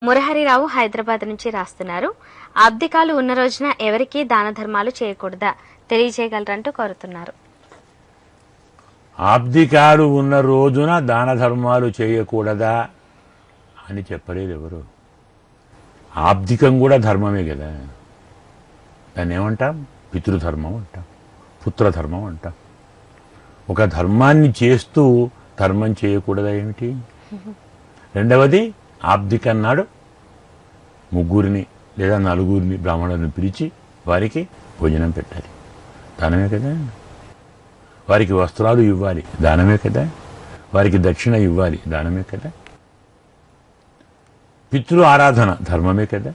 మురహరిరావు హైదరాబాద్ నుంచి రాస్తున్నారు. ఆబ్దికాలు ఉన్న రోజున ఎవరికీ దాన ధర్మాలు చేయకూడదా తెలియజేయగలరంటూ కోరుతున్నారు. ఆబ్దికాలు ఉన్న రోజున దాన ధర్మాలు చేయకూడదా అని చెప్పలేదు ఎవరు. ఆబ్దికం కూడా ధర్మమే కదా. దాన్ని ఏమంటాం? పితృధర్మం అంటాం, పుత్రధర్మం అంటాం. ఒక ధర్మాన్ని చేస్తూ ధర్మం చేయకూడదా ఏమిటి? రెండవది, ఆబ్దికన్నాడు ముగ్గురిని లేదా నలుగురిని బ్రాహ్మణులను పిలిచి వారికి భోజనం పెట్టాలి, దానమే కదా. వారికి వస్త్రాలు ఇవ్వాలి, దానమే కదా. వారికి దక్షిణ ఇవ్వాలి, దానమే కదా. పితృ ఆరాధన ధర్మమే కదా.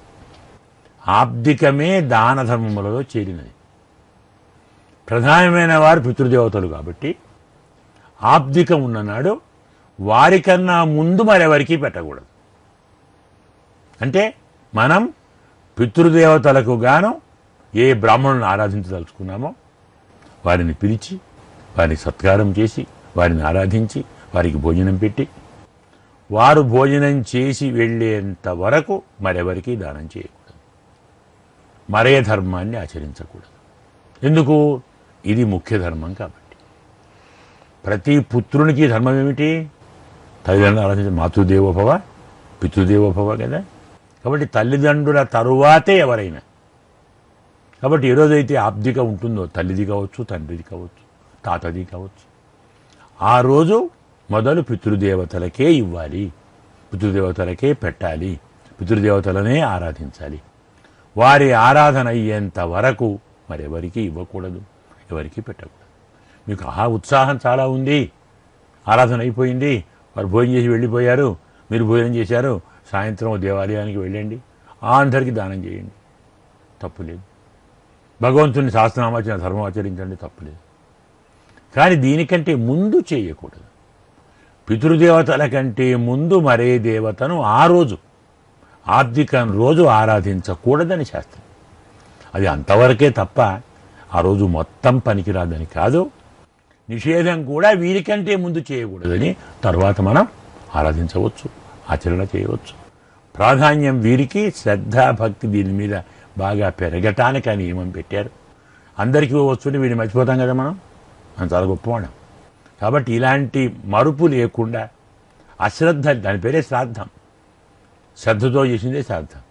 ఆబ్దికమే దాన ధర్మములలో చేరినది. ప్రధానమైన వారు పితృదేవతలు కాబట్టి ఆబ్దికం ఉన్ననాడు వారికన్నా ముందు మరెవరికి పెట్టకూడదు. అంటే మనం పితృదేవతలకు గాను ఏ బ్రాహ్మణులను ఆరాధించదలుచుకున్నామో వారిని పిలిచి వారిని సత్కారం చేసి వారిని ఆరాధించి వారికి భోజనం పెట్టి వారు భోజనం చేసి వెళ్ళేంత వరకు మరెవరికి దానం చేయకూడదు, మరే ధర్మాన్ని ఆచరించకూడదు. ఎందుకు? ఇది ముఖ్య ధర్మం కాబట్టి. ప్రతి పుత్రునికి ధర్మం ఏమిటి? తల్లిదండ్రులు ఆరాధించే మాతృదేవోభవ పితృదేవోభవ కదా. కాబట్టి తల్లిదండ్రుల తరువాతే ఎవరైనా. కాబట్టి ఏ రోజైతే ఆబ్దిక ఉంటుందో, తల్లిది కావచ్చు, తండ్రిది కావచ్చు, తాతది కావచ్చు, ఆ రోజు మొదలు పితృదేవతలకే ఇవ్వాలి, పితృదేవతలకే పెట్టాలి, పితృదేవతలనే ఆరాధించాలి. వారి ఆరాధన అయ్యేంత వరకు మరెవరికి ఇవ్వకూడదు, ఎవరికి పెట్టకూడదు. మీకు ఉత్సాహం చాలా ఉంది, ఆరాధన అయిపోయింది, వారు భోజనం చేసి వెళ్ళిపోయారు, మీరు భోజనం చేశారు, సాయంత్రం దేవాలయానికి వెళ్ళండి, అందరికీ దానం చేయండి, తప్పులేదు. భగవంతుని శాస్త్రనామాచరణ ధర్మం ఆచరించండి, తప్పులేదు. కానీ దీనికంటే ముందు చేయకూడదు. పితృదేవతల కంటే ముందు మరే దేవతను ఆ రోజు ఆబ్దికం రోజు ఆరాధించకూడదని శాస్త్రం. అది అంతవరకే తప్ప ఆ రోజు మొత్తం పనికిరాదని కాదు. నిషేధం కూడా వీరికంటే ముందు చేయకూడదని తర్వాత మనం ఆరాధించవచ్చు, ఆచరణ చేయవచ్చు. ప్రాధాన్యం వీరికి, శ్రద్ధ భక్తి దీని మీద బాగా పెరగటానికి ఆ నియమం పెట్టారు. అందరికీ వస్తుంటే వీడిని మర్చిపోతాం కదా మనం చాలా గొప్పవాళ్ళం. కాబట్టి ఇలాంటి మరుపు లేకుండా అశ్రద్ధ, దాని పేరే శ్రాద్ధం, శ్రద్ధతో చేసిందే శ్రాద్ధం.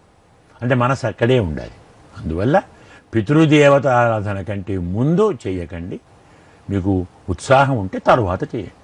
అంటే మనసు అక్కడే ఉండాలి. అందువల్ల పితృదేవత ఆరాధన కంటే ముందు చేయకండి. మీకు ఉత్సాహం ఉంటే తరువాత చేయండి.